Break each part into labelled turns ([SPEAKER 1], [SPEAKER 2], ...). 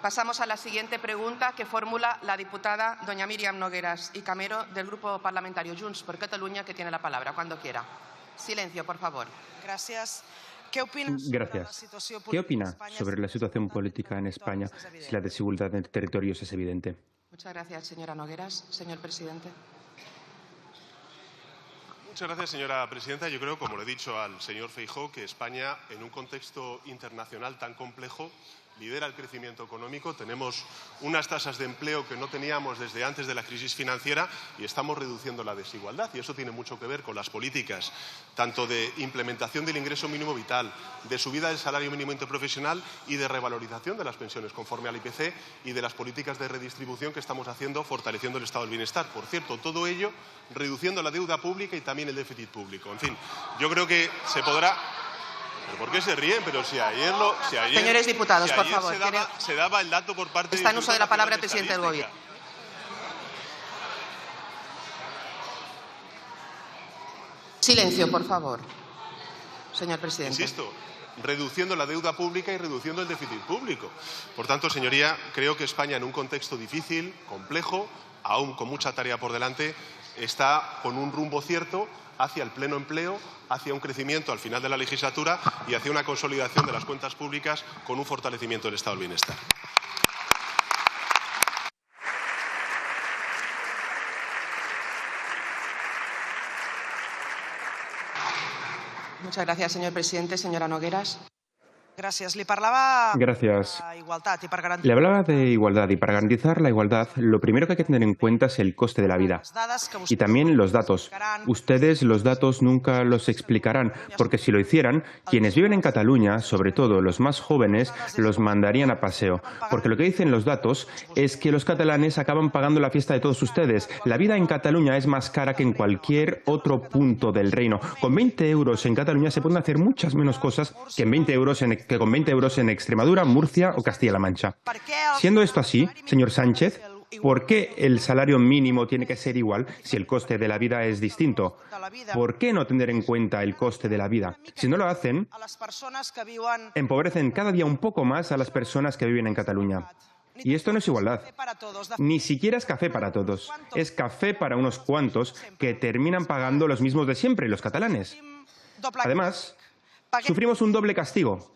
[SPEAKER 1] Pasamos a la siguiente pregunta que formula la diputada doña Míriam Nogueras y Camero del Grupo Parlamentario Junts per Catalunya, que tiene la palabra cuando quiera. Silencio, por favor.
[SPEAKER 2] Gracias. ¿Qué opina
[SPEAKER 3] sobre la situación política en España si la desigualdad entre territorios es evidente?
[SPEAKER 1] Muchas gracias, señora Nogueras. Señor presidente.
[SPEAKER 4] Muchas gracias, señora presidenta. Yo creo, como le he dicho al señor Feijóo, que España, en un contexto internacional tan complejo, lidera el crecimiento económico. Tenemos unas tasas de empleo que no teníamos desde antes de la crisis financiera y estamos reduciendo la desigualdad. Y eso tiene mucho que ver con las políticas, tanto de implementación del ingreso mínimo vital, de subida del salario mínimo interprofesional y de revalorización de las pensiones conforme al IPC y de las políticas de redistribución que estamos haciendo, fortaleciendo el estado del bienestar. Por cierto, todo ello reduciendo la deuda pública y también el déficit público. En fin, yo creo que se podrá... ¿Pero por qué se ríen? Pero si ayer...
[SPEAKER 1] Señores diputados, por favor.
[SPEAKER 4] Se daba el dato por parte...
[SPEAKER 1] Está en uso de la palabra el presidente del Gobierno. Silencio, por favor. Señor presidente.
[SPEAKER 4] Insisto, reduciendo la deuda pública y reduciendo el déficit público. Por tanto, señoría, creo que España, en un contexto difícil, complejo, aún con mucha tarea por delante, está con un rumbo cierto hacia el pleno empleo, hacia un crecimiento al final de la legislatura y hacia una consolidación de las cuentas públicas con un fortalecimiento del estado del bienestar.
[SPEAKER 1] Muchas gracias, señor presidente. Señora Nogueras.
[SPEAKER 2] Gracias.
[SPEAKER 3] Le hablaba de igualdad y para garantizar la igualdad lo primero que hay que tener en cuenta es el coste de la vida y también los datos. Ustedes los datos nunca los explicarán porque si lo hicieran, quienes viven en Cataluña, sobre todo los más jóvenes, los mandarían a paseo. Porque lo que dicen los datos es que los catalanes acaban pagando la fiesta de todos ustedes. La vida en Cataluña es más cara que en cualquier otro punto del reino. Con 20 euros en Cataluña se pueden hacer muchas menos cosas que con 20 euros en Extremadura, Murcia o Castilla-La Mancha. Siendo esto así, señor Sánchez, ¿por qué el salario mínimo tiene que ser igual si el coste de la vida es distinto? ¿Por qué no tener en cuenta el coste de la vida? Si no lo hacen, empobrecen cada día un poco más a las personas que viven en Cataluña. Y esto no es igualdad. Ni siquiera es café para todos. Es café para unos cuantos que terminan pagando los mismos de siempre, los catalanes. Además, sufrimos un doble castigo.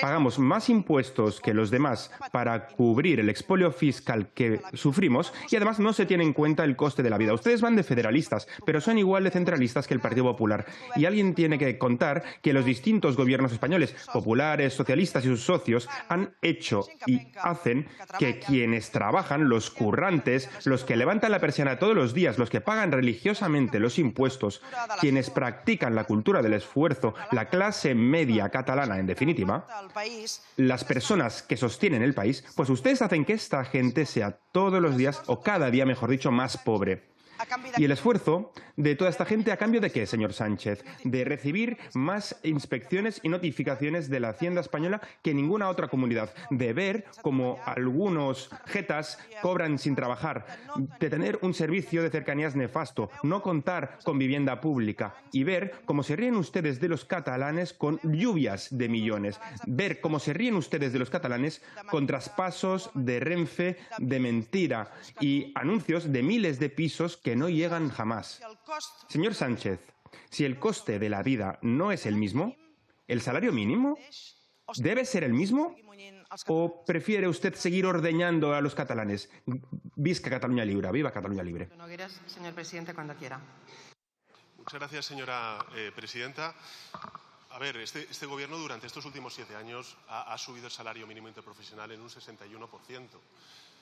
[SPEAKER 3] Pagamos más impuestos que los demás para cubrir el expolio fiscal que sufrimos y además no se tiene en cuenta el coste de la vida. Ustedes van de federalistas, pero son igual de centralistas que el Partido Popular. Y alguien tiene que contar que los distintos gobiernos españoles, populares, socialistas y sus socios, han hecho y hacen que quienes trabajan, los currantes, los que levantan la persiana todos los días, los que pagan religiosamente los impuestos, quienes practican la cultura del esfuerzo, la clase media catalana, en definitiva, las personas que sostienen el país, pues ustedes hacen que esta gente sea todos los días, o cada día, mejor dicho, más pobre. Y el esfuerzo de toda esta gente, ¿a cambio de qué, señor Sánchez? De recibir más inspecciones y notificaciones de la Hacienda española que ninguna otra comunidad. De ver cómo algunos jetas cobran sin trabajar. De tener un servicio de cercanías nefasto. No contar con vivienda pública. Y ver cómo se ríen ustedes de los catalanes con lluvias de millones. Ver cómo se ríen ustedes de los catalanes con traspasos de Renfe de mentira y anuncios de miles de pisos que no llegan jamás. Señor Sánchez, si el coste de la vida no es el mismo, ¿el salario mínimo debe ser el mismo? ¿O prefiere usted seguir ordeñando a los catalanes? Visca Cataluña Libre, viva Cataluña Libre.
[SPEAKER 1] Señor presidente, cuando quiera.
[SPEAKER 4] Muchas gracias, señora presidenta. A ver, este gobierno durante estos últimos 7 años ha subido el salario mínimo interprofesional en un 61%.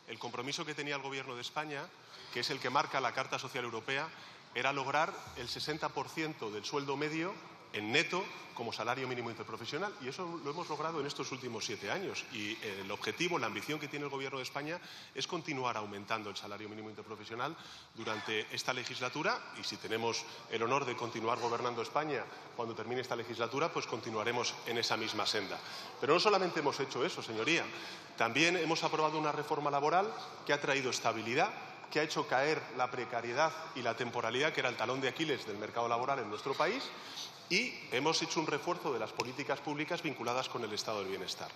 [SPEAKER 4] El compromiso que tenía el Gobierno de España, que es el que marca la Carta Social Europea, era lograr el 60% del sueldo medio en neto como salario mínimo interprofesional. Y eso lo hemos logrado en estos últimos 7 años. Y el objetivo, la ambición que tiene el Gobierno de España es continuar aumentando el salario mínimo interprofesional durante esta legislatura. Y si tenemos el honor de continuar gobernando España cuando termine esta legislatura, pues continuaremos en esa misma senda. Pero no solamente hemos hecho eso, señoría. También hemos aprobado una reforma laboral que ha traído estabilidad, que ha hecho caer la precariedad y la temporalidad, que era el talón de Aquiles del mercado laboral en nuestro país, Y hemos hecho un refuerzo de las políticas públicas vinculadas con el estado del bienestar.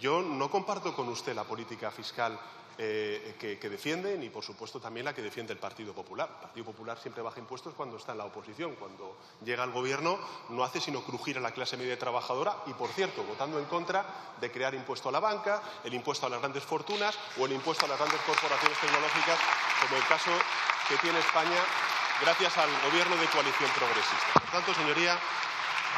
[SPEAKER 4] Yo no comparto con usted la política fiscal que defiende, ni por supuesto también la que defiende el Partido Popular. El Partido Popular siempre baja impuestos cuando está en la oposición. Cuando llega al gobierno no hace sino crujir a la clase media trabajadora y, por cierto, votando en contra de crear impuesto a la banca, el impuesto a las grandes fortunas o el impuesto a las grandes corporaciones tecnológicas, como el caso que tiene España gracias al gobierno de coalición progresista. Por tanto, señoría,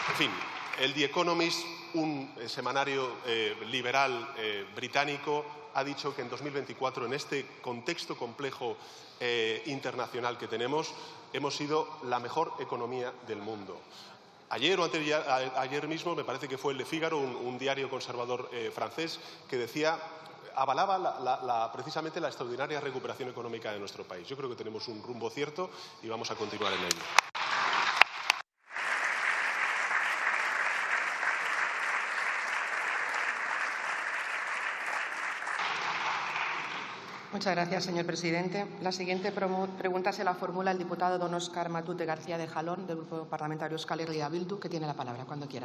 [SPEAKER 4] en fin, el The Economist, un semanario liberal británico, ha dicho que en 2024, en este contexto complejo internacional que tenemos, hemos sido la mejor economía del mundo. Ayer o ayer mismo, me parece que fue el Le Figaro, un diario conservador francés, que decía, avalaba precisamente la extraordinaria recuperación económica de nuestro país. Yo creo que tenemos un rumbo cierto y vamos a continuar en ello.
[SPEAKER 1] Muchas gracias, señor presidente. La siguiente pregunta se la formula el diputado don Óscar Matute García de Jalón, del Grupo Parlamentario Euskal Herria Bildu, que tiene la palabra cuando quiera.